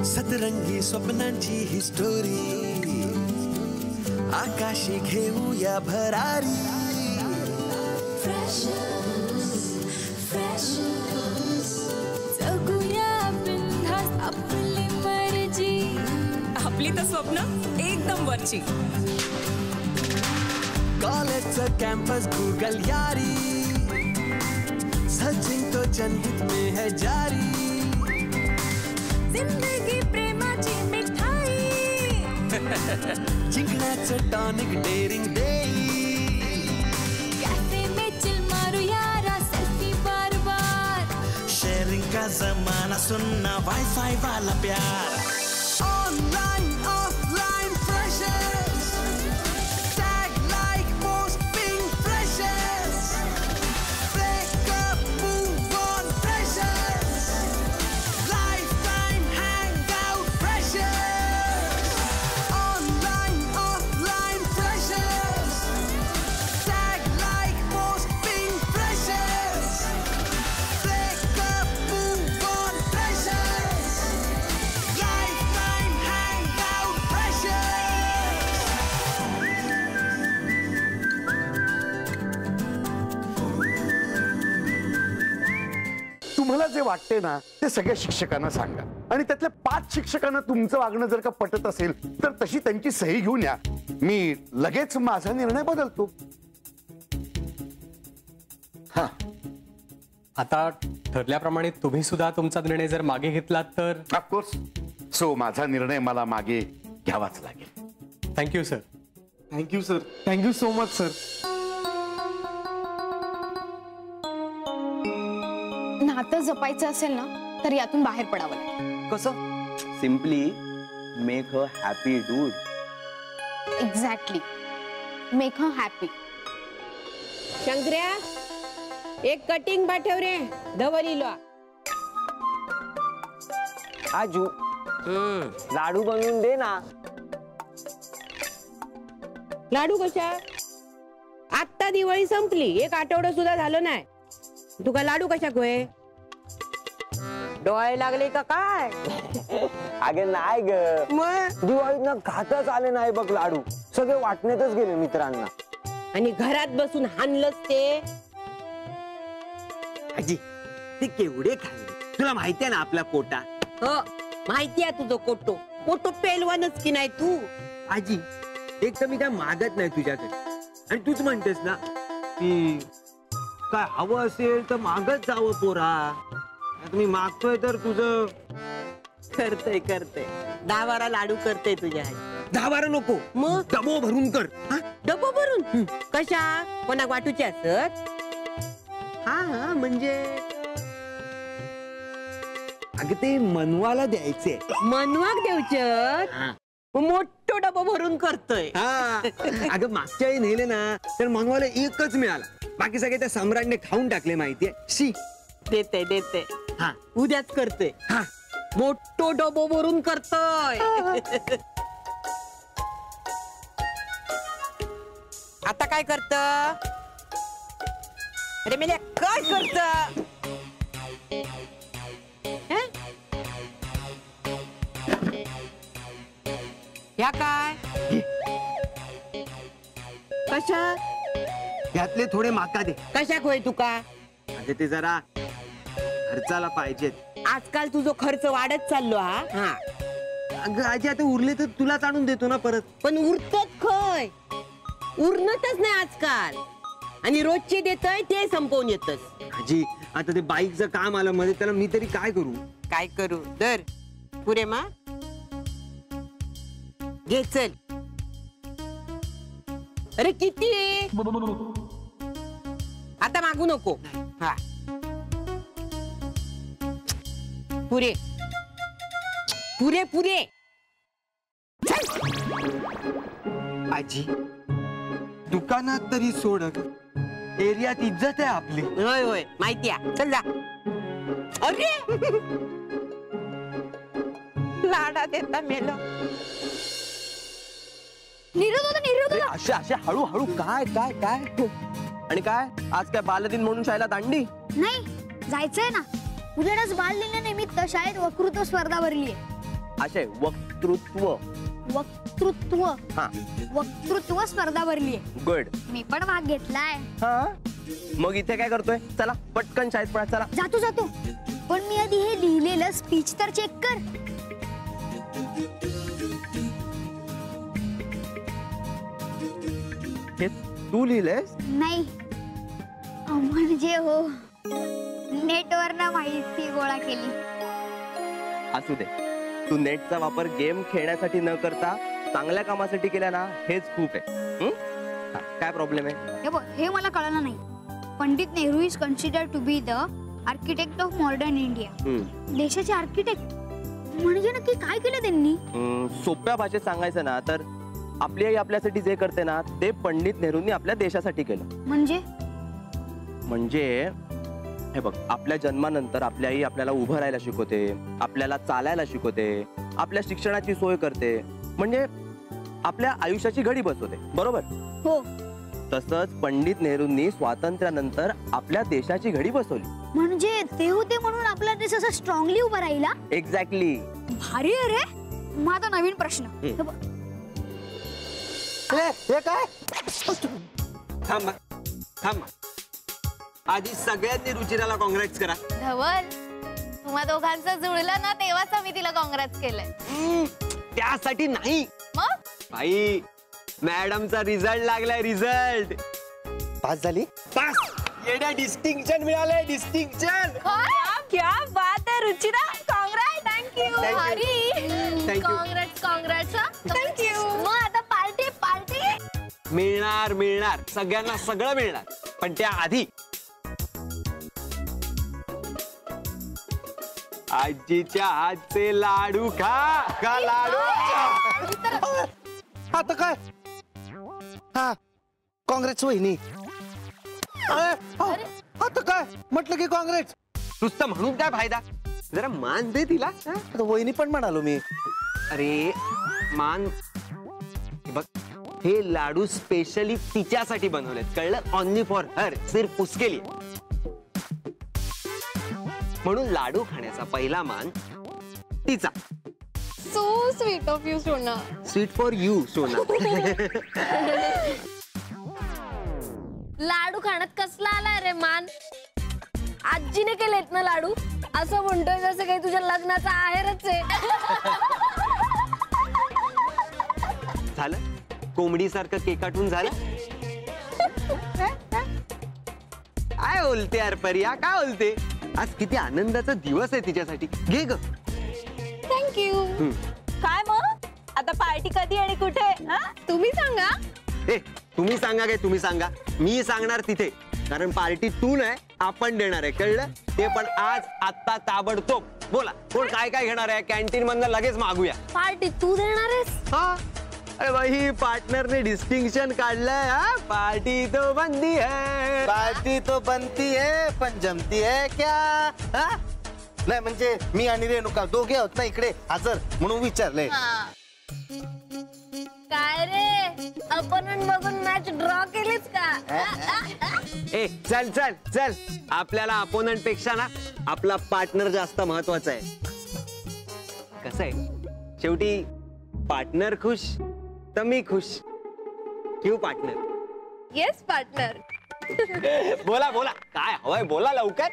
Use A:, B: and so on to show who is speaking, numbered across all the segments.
A: सतरंगी स्वप्नांची ही स्टोरी आकाशी घेऊया भरारी
B: जगूया बिनधास्त आपली मर्जी आपली तर स्वप्न एकदम वरची
A: कॉलेजचं कॅम्पस गूगल यारी सचिन तो जनहित में है जारी
B: जिंदगी प्रेमाची मिठाई
A: जिंकण्याचं टॉनिक डेरिंग देई
B: कैफे में चिल मारू यारा सेल्फी बार बार
A: शेयरिंग का जमाना सुनना वाईफाई वाला प्यार online offline freshers tag like posting freshers breakup move on freshers lifetime hangout freshers online offline freshers tag like posting freshers breakup move on freshers lifetime hangout freshers
C: तुम्हाला जे वाटते ना ते सगळ्या शिक्षकांना सांगा आणि त्यातल्या 5 शिक्षकांना तुमचं वागणं जर का पटत असेल तर तशी त्यांची सही घेऊन या. मी लगेच माझा निर्णय बदलतो. हा
D: आता ठरल्याप्रमाणे तुम्ही सुद्धा तुमचा निर्णय जर मागे घेतलात तर
C: ऑफकोर्स. सो माझा निर्णय मला मागे घ्यावाच लागेल.
D: Thank you sir.
E: Thank you sir. Thank you so much sir.
F: नातं जपायचं असेल ना तर यातून बाहेर पडावं लागेल.
G: कसं? Simply make her happy dude.
F: Exactly. Make her happy.
H: शंकर्या एक कटिंग पाठव रे धवलीला.
G: आजू लाडू बनवून दे ना.
H: लाडू कशा? आत्ता दिवाळी संपली, एक आठवडा सुद्धा झालं नाही. तुका लाडू कशा होय? डोळे लागले का काय?
G: अगे नाही ग, दिवाळीत खातच आले नाही बघ लाडू. सगळे वाटण्यातच गेले मित्रांना.
H: आणि घरात बसून हाणलंच ते.
G: आजी ते केवढे खाल्ले तुला माहिती आहे ना आपला कोटा.
H: हो माहिती आहे तुझं कोटो. कोटो पेलवानच की नाही तू.
G: आजी एक तर मी काय मागत नाही तुझ्याकडे आणि तूच म्हणतेस ना की काय हवं असेल तर मागत जावं पोरा. मी मागतोय तर तुझं
H: करते 10-12 लाडू करते तुझ्या.
G: 10-12 नको
H: मग
G: डबो भरून कर.
H: डबो भरून कशा? कोणाक वाटूचे असत?
G: हा म्हणजे अगं ते मनवाला द्यायचे.
H: मनवाक देऊच मोठो डबो भरून करतोय.
G: अगं मागच्या वेळी नेले ना तर मनवाला एकच मिळाला. बाकी सगळे त्या सम्राटने खाऊन टाकले माहितीये. शी
H: देते
G: हा
H: उद्याच करते.
G: हा
H: मोठो डबो भरून करतोय. आता काय करत? अरे मेल्या काय करत? या काय कशा?
G: यातले थोडे माका दे.
H: कशाक होय तुका?
G: अगं ते जरा खर्चाला पाहिजेत.
H: आजकाल तुझा खर्च वाढत चाललो. हा
G: अगं आजी आता उरले तर तुलाच आणून देतो ना परत.
H: पण उरतच खय? उरनतच नाही आजकाल. आणि रोजचे देतय ते संपवून येतस.
G: आजी आता ते बाईकचं काम आलं मध्ये त्याला मी तरी काय करू?
H: काय करू? दर पुरे मा घे चल. अरे किती? आता मागू नको. हा पुरे पुरे पुरे.
G: आजी दुकानात तरी सोड. एरियात इज्जत आहे आपली.
H: होय होय माहिती आहे. चल जा. अरे लाडा देता मेल.
G: अशा हळूहळू काय काय काय आणि काय आज काय बालदिन म्हणून शाळेला दांडी
I: नाही जायचंय ना. उद्याच बालदिनानिमित्त शाळेत वक्तृत्व स्पर्धा भरली आहे. असे वक्तृत्व.
F: वक्तृत्व.
I: हा.
F: वक्तृत्व स्पर्धा भरली आहे.
I: गुड.
F: मी पण भाग घेतलाय.
I: हा. मग इथे काय करतोय? चला पटकन शाळेत पळा. चला.
F: जातो. पण मी आधी हे लिहिलेलं स्पीच तर चेक कर.
I: हे तू लिहिलंयस?
F: नाही म्हणजे हो, नेटवर ना माहिती गोळा केली.
I: असू दे. तू नेटचा वापर गेम खेळण्यासाठी न करता चांगल्या कामासाठी केला ना, हेच खूप आहे. काय प्रॉब्लेम आहे?
F: हे बघ, हे मला कळलं नाही. Pandit Nehru is considered to be the architect of modern India. देशाचे आर्किटेक्ट म्हणजे नक्की काय केलं त्यांनी?
I: सोप्या भाषेत सांगायचं ना तर आपली आई आपल्यासाठी जे करते ना ते पंडित नेहरूंनी आपल्या देशासाठी केलं. म्हणजे हे बघ, आपल्या जन्मानंतर आपली आई आपल्याला उभं राहायला शिकवते, आपल्याला चालायला शिकवते, आपल्या शिक्षणाची सोय करते, म्हणजे आपल्या आयुष्याची घडी बसवते. बरोबर?
F: हो.
I: तसंच पंडित नेहरूंनी स्वातंत्र्यानंतर आपल्या देशाची घडी बसवली.
F: म्हणजे ते होते म्हणून आपला देश असा स्ट्रॉंगली उभा राहिला.
I: एक्झॅक्टली.
F: भारी आहे रे. मग आता नवीन प्रश्न.
C: हे काय?
G: थांबा. आधी सगळ्यांनी रुचिराला कॉंग्रॅट्स करा.
B: धवल, तुम्हा दोघांचं जुळलं ना तेव्हाच आम्ही तिला कॉंग्रॅट्स केलंय.
G: त्यासाठी नाही.
B: मग
G: बाई, मॅडमचा रिझल्ट लागलाय. रिझल्ट
C: पास झाली?
G: पास. येड्या डिस्टिंक्शन मिळालंय. डिस्टिंक्शन.
B: क्या बात आहे रुचिरा. कॉंग्रॅट्स. थँक्यू. भारी.
G: Thank you.
B: कॉंग्रॅट्स. थँक्यू. मग आता पार्टी.
G: मिळणार. सगळ्यांना सगळं मिळणार. पण त्या आधी आजीच्या हातचे लाडू खा. लाडू.
C: आता काय? हा, काँग्रेस वहिनी. आता काय म्हटलं की काँग्रेस?
G: नुसतं म्हणून काय फायदा? जरा मान दे तिला.
C: वहिनी पण म्हणालो मी.
G: अरे मान. बघ, हे लाडू स्पेशली तिच्यासाठी बनवलेत. कळलं? Only for her. सिर्फ उसके लिए. म्हणून लाडू खाण्याचा पहिला मान तिचा.
B: सो स्वीट ऑफ यू सोना.
G: स्वीट फॉर यू सोना.
B: लाडू खाण्यात कसला आलाय रे मान? आजीने केलेत ना लाडू. असं म्हणतोय जसं काही तुझ्या लग्नाचा आहेरच आहे.
G: झालं? कोंबडी सारखं केकाटून झालं. काय बोलते यार परिया? काय बोलते? आज किती आनंदाचा दिवस आहे तिच्यासाठी. घे ग.
B: थँक्यू. काय मग आता पार्टी कधी आणि कुठे? तुम्ही सांगा.
G: तुम्ही सांगा काय? तुम्ही सांगा. मी सांगणार तिथे. कारण पार्टी तू नाही, आपण देणार आहे. कळलं? ते पण आज, आत्ता, ताबडतोब. बोला, कोण काय काय घेणार आहे? कॅन्टीन मधनं लगेच मागूया.
B: पार्टी तू देणार आहेस?
G: हा. अरे भाई, पार्टनरने डिस्टिंक्शन काढलंय. हा, पार्टी तो बनती है.
C: पार्टी तो बनती है पण जमती है क्या? हा? नाही म्हणजे मी आणि रेणुका दोघे आहोत ना इकडे हजर, म्हणून विचारलंय.
B: काय रे, अपोनंट बघून मॅच ड्रॉ केलीच का?
G: चल चल चल. आपल्याला अपोनंट पेक्षा ना आपला पार्टनर जास्त महत्वाचा आहे. कसं आहे, शेवटी पार्टनर खुश तर मी खुश. Q partner?
B: Yes partner.
G: बोला बोला, काय हवंय बोला लवकर.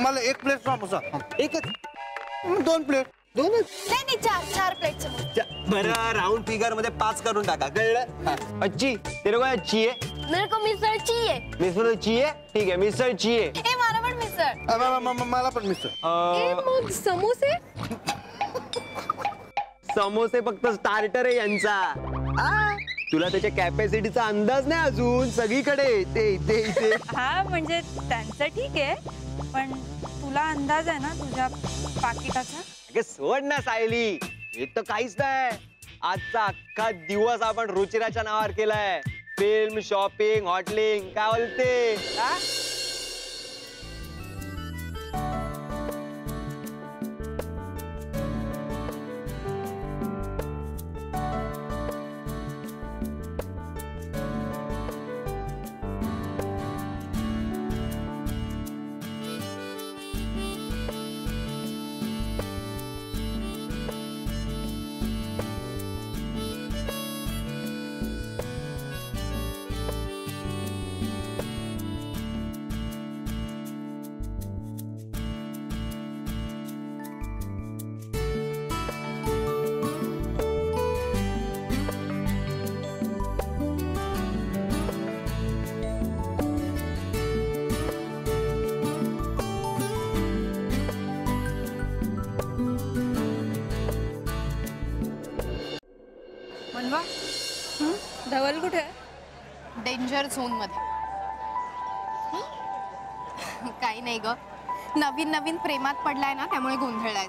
C: मला एक प्लेट समोसा.
G: एकच?
C: 2 प्लेट. 2च?
B: नाही 4 प्लेट.
G: बरं, राऊंड फिगर मध्ये 5 करून टाका. कळलं? अच्छी तेरे को अच्छी है.
B: मेरे को मिसळ चाहिए.
G: मिसळ चाहिए? ठीक है, मिसळ चाहिए.
B: ए मला पण मिसळ.
C: मला पण मिसळ.
B: मग समोसे?
G: समोसे फक्त स्टार्टर आहे यांचा. तुला त्याच्या कॅपॅसिटीचा अंदाज नाही अजून. सगळीकडे ते इथे.
J: हा म्हणजे त्यांचं ठीक आहे, पण तुला अंदाज आहे ना तुझ्या पाकिटाचा?
G: सोड ना सायली, हे तर काहीच नाही. आजचा अख्खा दिवस आपण रुचिराच्या नावावर केलाय. फिल्म, शॉपिंग, हॉटेलिंग, काय बोलते?
J: मनवा धवल कुठे आहे?
K: डेंजर झोन मध्ये. काही नाही ग, नवीन नवीन प्रेमात पडलाय ना, त्यामुळे गोंधळलाय.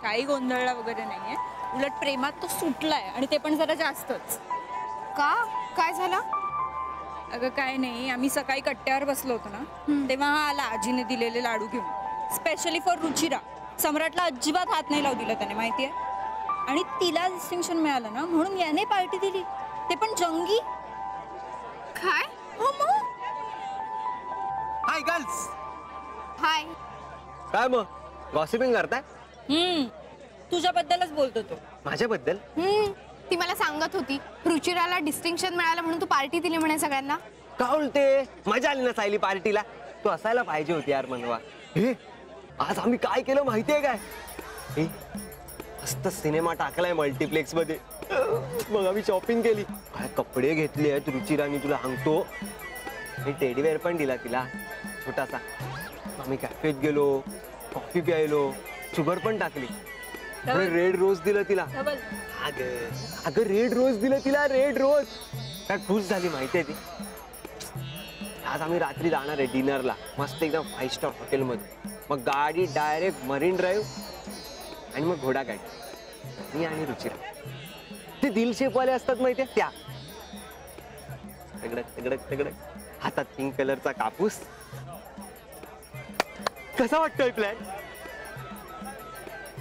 J: काही गोंधळला वगैरे नाहीये, उलट प्रेमात तो सुटलाय आणि ते पण जरा जास्तच.
K: का? काय झालं?
J: अगं काय नाही, आम्ही सकाळी कट्ट्यावर बसलो होतो ना, तेव्हा हा आला आजीने दिलेले लाडू घेऊन, स्पेशली फॉर रुचिरा. सम्राटला अजिबात हात नाही लावू दिला त्याने, माहितीये. आणि तिला डिस्टिंक्शन मिळालं ना, म्हणून याने पार्टी दिली, ते पण जंगी.
K: काय?
J: हो मग.
G: Hi girls.
K: हाय.
G: काय मग गॉसिपिंग करताय?
J: तुझ्याबद्दलच बोलतो तो.
G: माझ्याबद्दल?
K: ती मला सांगत होती रुचिराला डिस्टिंक्शन मिळालं म्हणून तू पार्टी दिली म्हणे सगळ्यांना.
G: का उलटे मजा आली ना सायली पार्टीला. तू असायला पाहिजे होती यार मनवा. हे आज आम्ही काय केलं माहितीये काय? हे मस्त सिनेमा टाकलाय मल्टिप्लेक्स मध्ये. मग आम्ही शॉपिंग केली, काय कपडे घेतले आहेत रुचिराने, तुला सांगतो. हे टेडीवेअर पण दिला तिला छोटासा. आम्ही कॅफेत गेलो, कॉफी प्यायलो, शुगर पण टाकली, रेड रोज दिलं तिला. अगं रेड रोज दिलं तिला, रेड रोज. काय खुश झाली माहितीये ती. आज आम्ही रात्री जाणार आहे डिनरला, मस्त एकदम 5 स्टार हॉटेलमध्ये. मग गाडी डायरेक्ट मरीन ड्राईव्ह आणि मग घोडा गाडी. मी आणि रुचिरा, ते दिल शेपवाले असतात माहितीये त्या. तगडक तगडक तगडक, हातात पिंक कलरचा कापूस. कसा वाटतोय प्लॅन?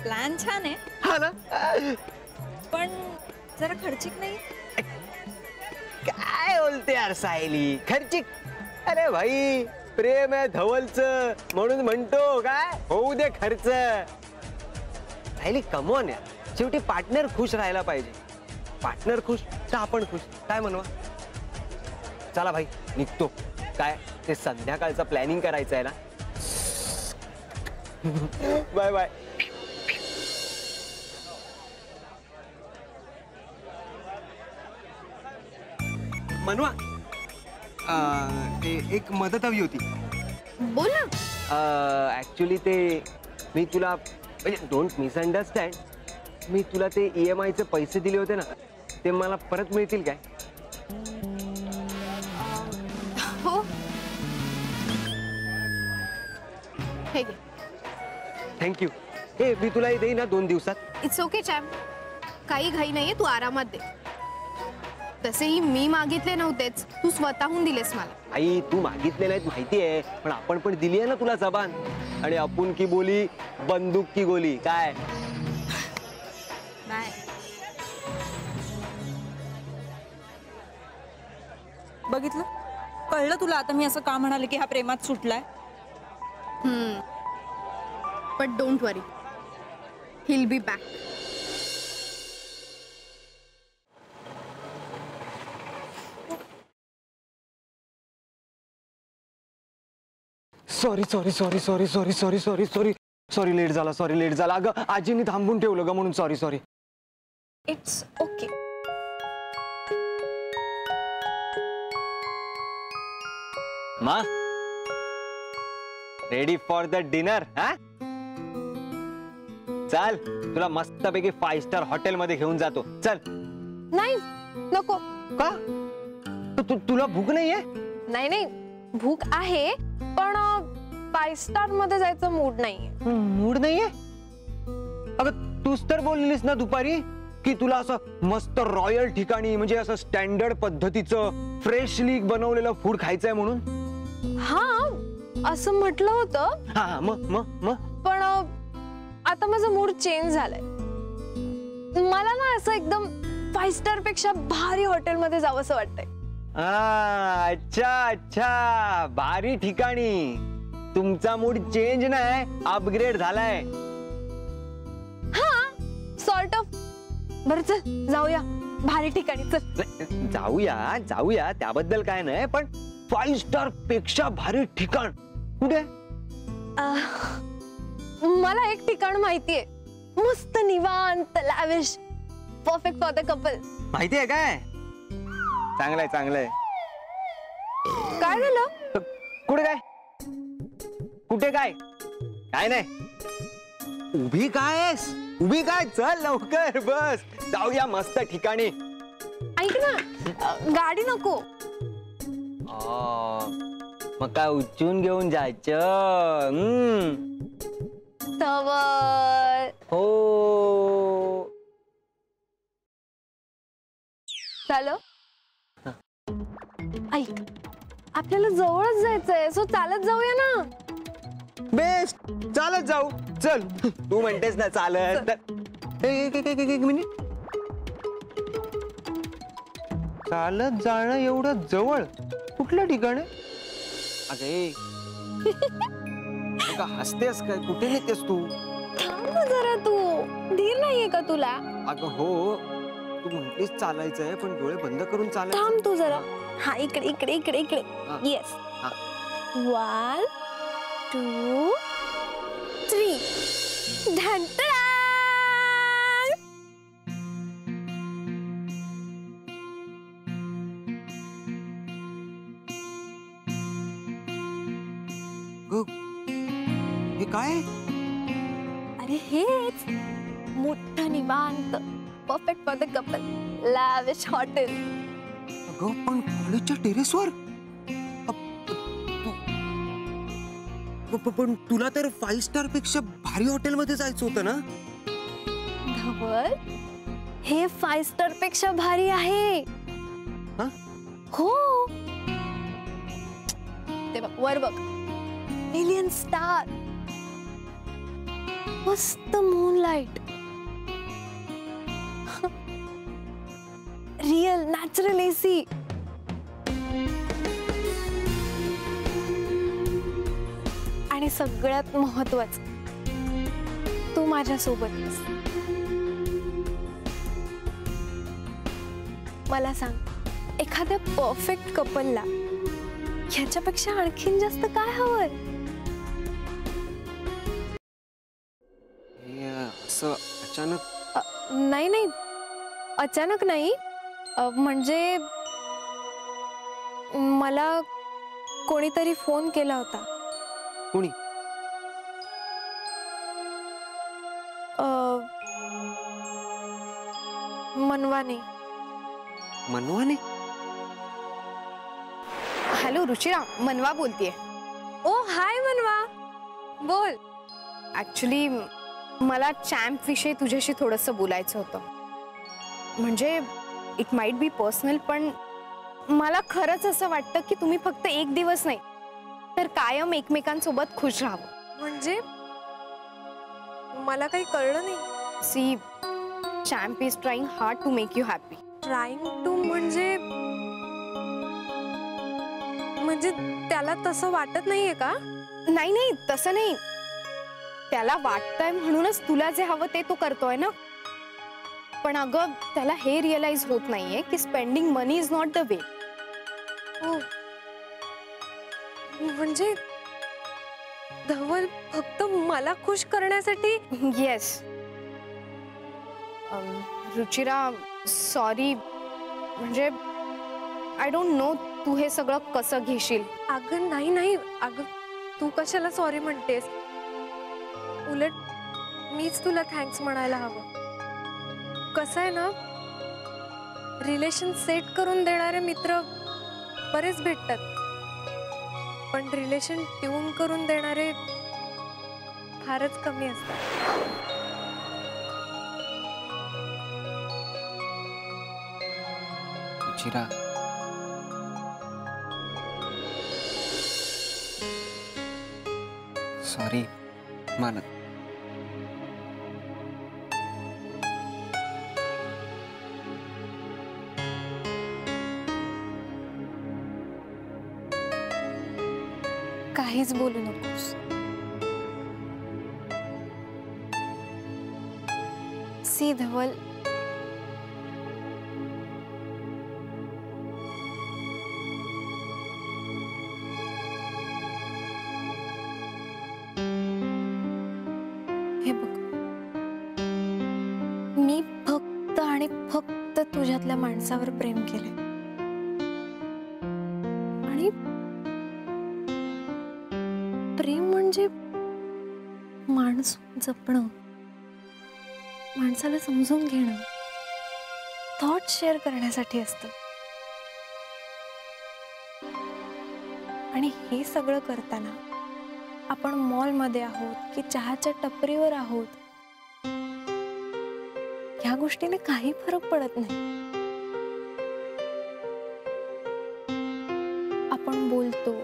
J: प्लॅन छान आहे.
G: हा ना,
J: पण जरा खर्चिक नाही.
G: काय बोलते यार सायली, खर्चिक? अरे भाई प्रेम आहे धवलचं म्हणून म्हणतो, काय होऊ दे खर्च. सायली कमॉन यार, शेवटी पार्टनर खुश राहायला पाहिजे. पार्टनर खुश तर आपण खुश, काय म्हणवा. चला भाई निघतो. काय ते संध्याकाळचं प्लॅनिंग करायचं आहे ना. Bye bye. मनवा, एक मदत हवी होती.
K: बोल ना.
G: ऍक्च्युली ते मी तुला, म्हणजे डोंट मिसअंडरस्टँड, मी तुला ते EMI चे पैसे दिले होते ना, ते मला परत मिळतील काय?
K: हो. हे घे.
G: थँक्यू. हे मी तुला हे देईन ना 2 दिवसात.
K: इट्स ओके चॅम, काही घाई नाहीये, तू आरामात दे. तसेही मी मागितले नव्हतेच, तू स्वतःहून दिलेस मला.
G: आई तू मागितले नाहीत माहितीये, पण आपण पण दिली आहे ना तुला जबान. आणि आपण की बोली बंदूक की गोली. काय
J: नाही बघितलं, कळलं तुला आता मी असं का म्हणाले की हा प्रेमात सुटलाय.
K: But don't worry, he'll be back.
G: Sorry sorry sorry sorry sorry sorry sorry sorry sorry late झाला, सॉरी लेट झाला. अगं आजीने थांबून ठेवलं ग म्हणून सॉरी सॉरी.
J: It's okay.
G: मा रेडी फॉर द डिनर? हा चल, तुला मस्तपैकी 5 स्टार हॉटेल मध्ये घेऊन जातो. चल.
B: नाही नको.
G: का? तुला भूक नाहीये?
B: नाही नाही भूक आहे, पण 5 स्टार मध्ये जायचं मूड नाहीये.
G: मूड नाहीये? अगं तूच तर बोललीस ना दुपारी की तुला असं मस्त रॉयल ठिकाणी, म्हणजे असं स्टँडर्ड पद्धतीचं फ्रेशली बनवलेलं फूड खायचंय म्हणून.
B: हा असं म्हटलं होतं.
G: हा मग
B: पण आता माझा मूड चेंज झालाय. मला ना असं एकदम 5 स्टार पेक्षा भारी हॉटेल मध्ये जावंसं वाटतंय.
G: अच्छा अच्छा, भारी ठिकाणी. तुमचा मूड चेंज नाही, अपग्रेड झालाय.
B: हा सॉर्ट ऑफ. बरं चल जाऊया भारी ठिकाणी. चल
G: जाऊया जाऊया, त्याबद्दल काय नाही, पण 5 स्टार पेक्षा भारी ठिकाण कुठे?
B: मला एक ठिकाण माहितीये, मस्त निवांत lavish, perfect for the couple.
G: माहितीये काय? चांगलंय चांगलंय.
B: काय झालं?
G: कुठे काय? कुठे काय? काय नाही. उभी काय चल लवकर बस जाऊया मस्त ठिकाणी.
B: ऐक ना, गाडी नको.
G: मग काय उचलून घेऊन जायचं.
B: धवल.
G: हो
B: झालं. ऐक, आपल्याला जवळच जायचंय, सो चालत जाऊया ना.
G: बेस्ट, चालत जाऊ. चल तू म्हणतेस ना चालत. एक मिनिट, चालत जाणं एवढं जवळ कुठल्या ठिकाणी. अगं हसतेस काय, कुठे नेतेस तू.
B: थांब ना जरा, तू धीर नाहीये का तुला.
G: अगं हो, तू म्हटलीस चालायचंय पण डोळे बंद करून चालायचं.
B: थांब तू जरा. हा इकडे इकडे इकडे इकडे. येस. 1 2 3. ढंटळा.
G: हे काय.
B: अरे हेच मोठं निवांत, perfect for the couple, lavish hotel.
G: अगं पण कॉलेजच्या टेरेसवर. पण तुला तर 5 स्टार पेक्षा भारी हॉटेलमध्ये जायचं होतं ना.
B: धवल, हे 5 स्टार पेक्षा भारी आहे. हो, ते बघ वर बघ, मिलियन स्टार, मस्त मूनलाइट, रियल नॅचरल एसी. आणि सगळ्यात महत्वाचं, तू माझ्या सोबत. मला सांग, एखाद्या परफेक्ट कपलला ह्याच्यापेक्षा आणखीन जास्त काय हवंय.
G: असं अचानक.
B: नाही नाही, अचानक नाही. म्हणजे मला कोणीतरी फोन केला होता.
G: कोणी.
B: मनवाने.
G: मनवाने.
K: हॅलो रुचिरा, मनवा बोलतेय.
B: ओ हाय मनवा, बोल.
K: ऍक्च्युली मला चॅम्प विषयी तुझ्याशी थोडंसं बोलायचं होतं. म्हणजे इट माइट बी पर्सनल, पण मला खरंच असं वाटतं की तुम्ही फक्त एक दिवस नाही तर कायम एकमेकांसोबत खुश राहावं.
B: म्हणजे मला काही कळलं नाही.
K: See, champ is trying hard to make you happy.
B: Trying to म्हणजे त्याला तसं वाटत नाहीये का.
K: नाही नाही, तसं नाही. त्याला वाटतंय म्हणूनच तुला जे हवं ते तो करतोय ना. पण अगं त्याला हे रिअलाइज होत नाहीये की spending money is not the way.
B: म्हणजे धवल फक्त मला खुश करण्यासाठी.
K: येस. रुचिरा, सॉरी. म्हणजे आय डोंट नो तू हे सगळं कसं घेशील.
B: अगं नाही नाही, अगं तू कशाला सॉरी म्हणतेस. उलट मीच तुला थँक्स म्हणायला हवं. कसं आहे ना, रिलेशन सेट करून देणारे मित्र बरेच भेटतात, पण रिलेशन ट्यून करून देणारे फारच कमी असतात.
G: चिरा, सॉरी मानत.
B: काहीच बोलू नकोस. सी धवल, हे बघ, मी फक्त आणि फक्त तुझ्यातल्या माणसावर प्रेम केले. आणि प्रेम म्हणजे माणूस जपणं, माणसाला समजून घेणं, थॉट शेअर करण्यासाठी असतं. आणि हे सगळं करताना आपण मॉलमध्ये आहोत की चहाच्या टपरीवर आहोत, ह्या गोष्टीने काही फरक पडत नाही. आपण बोलतो,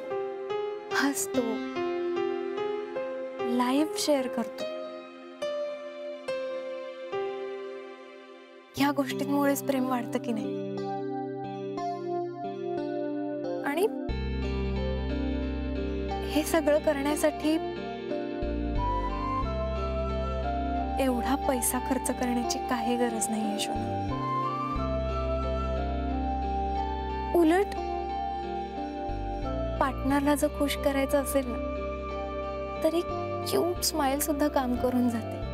B: हसतो, लाईव्ह शेअर करतो, ह्या गोष्टींमुळेच प्रेम वाढतं की नाही. आणि हे सगळं करण्यासाठी एवढा पैसा खर्च करण्याची काही गरज नाही यशोदा. उलट पार्टनरला जर खुश करायचं असेल ना, तर एक क्यूट स्माइल सुद्धा काम करून जाते.